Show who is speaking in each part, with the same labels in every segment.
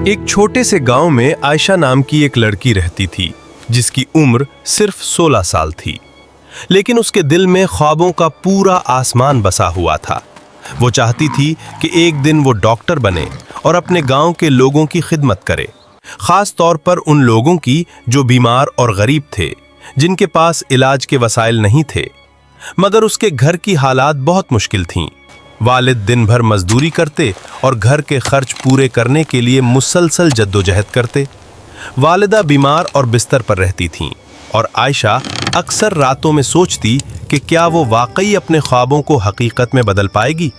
Speaker 1: एक छोटे से गांव में आयशा नाम की एक लड़की रहती थी जिसकी उम्र सिर्फ 16 साल थी, लेकिन उसके दिल में ख्वाबों का पूरा आसमान बसा हुआ था। वो चाहती थी कि एक दिन वो डॉक्टर बने और अपने गांव के लोगों की खिदमत करे, खास तौर पर उन लोगों की जो बीमार और गरीब थे, जिनके पास इलाज के वसाइल नहीं थे। मगर उसके घर की हालात बहुत मुश्किल थीं। वालिद दिन भर मजदूरी करते और घर के खर्च पूरे करने के लिए मुसलसल जद्दोजहद करते। वालिदा बीमार और बिस्तर पर रहती थीं और आयशा अक्सर रातों में सोचती कि क्या वो वाकई अपने ख्वाबों को हकीकत में बदल पाएगी।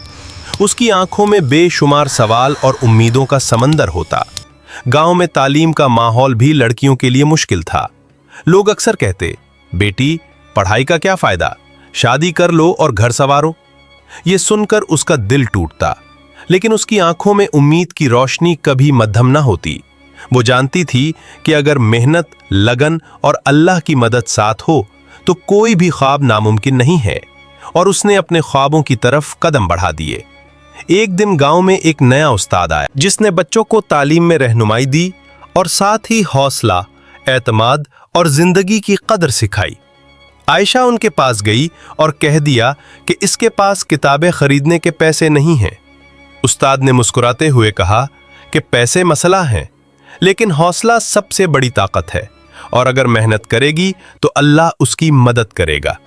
Speaker 1: उसकी आंखों में बेशुमार सवाल और उम्मीदों का समंदर होता। गांव में तालीम का माहौल भी लड़कियों के लिए मुश्किल था। लोग अक्सर कहते, बेटी पढ़ाई का क्या फायदा, शादी कर लो और घर संवारो। ये सुनकर उसका दिल टूटता, लेकिन उसकी आंखों में उम्मीद की रोशनी कभी मद्धम न होती। वो जानती थी कि अगर मेहनत, लगन और अल्लाह की मदद साथ हो तो कोई भी ख्वाब नामुमकिन नहीं है, और उसने अपने ख्वाबों की तरफ कदम बढ़ा दिए। एक दिन गांव में एक नया उस्ताद आया जिसने बच्चों को तालीम में रहनुमाई दी और साथ ही हौसला, एतमाद और जिंदगी की कदर सिखाई। आयशा उनके पास गई और कह दिया कि इसके पास किताबें खरीदने के पैसे नहीं हैं। उस्ताद ने मुस्कुराते हुए कहा कि पैसे मसला हैं, लेकिन हौसला सबसे बड़ी ताकत है, और अगर मेहनत करेगी तो अल्लाह उसकी मदद करेगा।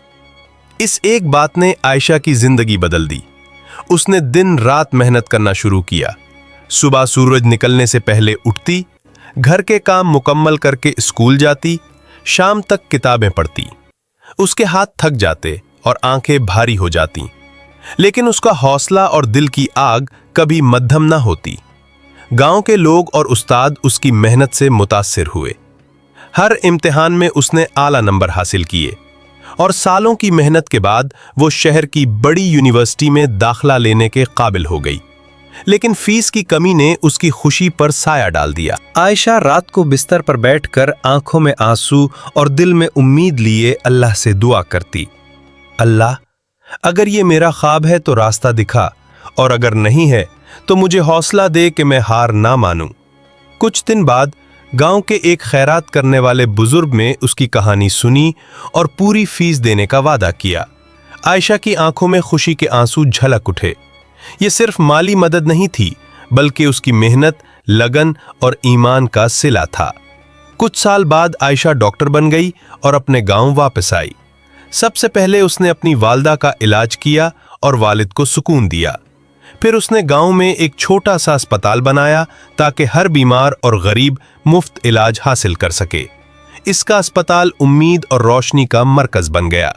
Speaker 1: इस एक बात ने आयशा की जिंदगी बदल दी। उसने दिन रात मेहनत करना शुरू किया। सुबह सूरज निकलने से पहले उठती, घर के काम मुकम्मल करके स्कूल जाती, शाम तक किताबें पढ़ती। उसके हाथ थक जाते और आंखें भारी हो जाती, लेकिन उसका हौसला और दिल की आग कभी मद्धम न होती। गांव के लोग और उस्ताद उसकी मेहनत से मुतासिर हुए। हर इम्तिहान में उसने आला नंबर हासिल किए, और सालों की मेहनत के बाद वो शहर की बड़ी यूनिवर्सिटी में दाखिला लेने के काबिल हो गई। लेकिन फीस की कमी ने उसकी खुशी पर साया डाल दिया। आयशा रात को बिस्तर पर बैठकर आंखों में आंसू और दिल में उम्मीद लिए अल्लाह से दुआ करती, अल्लाह अगर ये मेरा ख्वाब है तो रास्ता दिखा, और अगर नहीं है तो मुझे हौसला दे कि मैं हार ना मानूं। कुछ दिन बाद गांव के एक खैरात करने वाले बुजुर्ग ने उसकी कहानी सुनी और पूरी फीस देने का वादा किया। आयशा की आंखों में खुशी के आंसू झलक उठे। ये सिर्फ माली मदद नहीं थी, बल्कि उसकी मेहनत, लगन और ईमान का सिला था। कुछ साल बाद आयशा डॉक्टर बन गई और अपने गांव वापस आई। सबसे पहले उसने अपनी वालदा का इलाज किया और वालिद को सुकून दिया। फिर उसने गांव में एक छोटा सा अस्पताल बनाया ताकि हर बीमार और गरीब मुफ्त इलाज हासिल कर सके। इसका अस्पताल उम्मीद और रोशनी का मरकज बन गया।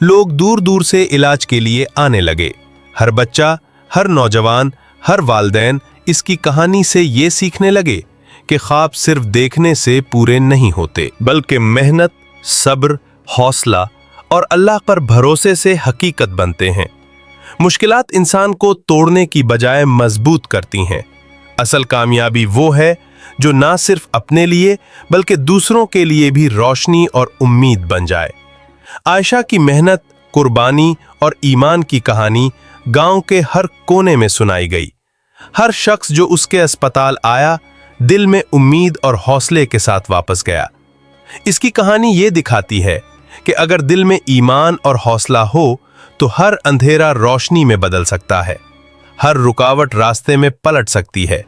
Speaker 1: लोग दूर दूर से इलाज के लिए आने लगे। हर बच्चा, हर नौजवान, हर वालिदैन इसकी कहानी से ये सीखने लगे कि ख्वाब सिर्फ देखने से पूरे नहीं होते, बल्कि मेहनत, सब्र, हौसला और अल्लाह पर भरोसे से हकीकत बनते हैं। मुश्किलात इंसान को तोड़ने की बजाय मजबूत करती हैं। असल कामयाबी वो है जो ना सिर्फ अपने लिए बल्कि दूसरों के लिए भी रोशनी और उम्मीद बन जाए। आयशा की मेहनत, कुर्बानी और ईमान की कहानी गांव के हर कोने में सुनाई गई। हर शख्स जो उसके अस्पताल आया, दिल में उम्मीद और हौसले के साथ वापस गया। इसकी कहानी ये दिखाती है कि अगर दिल में ईमान और हौसला हो तो हर अंधेरा रोशनी में बदल सकता है, हर रुकावट रास्ते में पलट सकती है,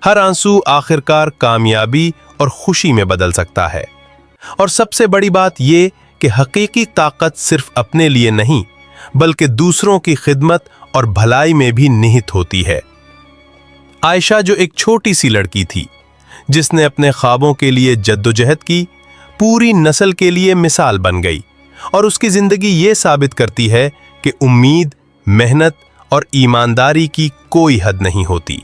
Speaker 1: हर आंसू आखिरकार कामयाबी और खुशी में बदल सकता है। और सबसे बड़ी बात ये कि हकीकी ताकत सिर्फ अपने लिए नहीं, बल्कि दूसरों की खिदमत और भलाई में भी निहित होती है। आयशा जो एक छोटी सी लड़की थी, जिसने अपने ख्वाबों के लिए जद्दोजहद की, पूरी नस्ल के लिए मिसाल बन गई, और उसकी जिंदगी ये साबित करती है कि उम्मीद, मेहनत और ईमानदारी की कोई हद नहीं होती।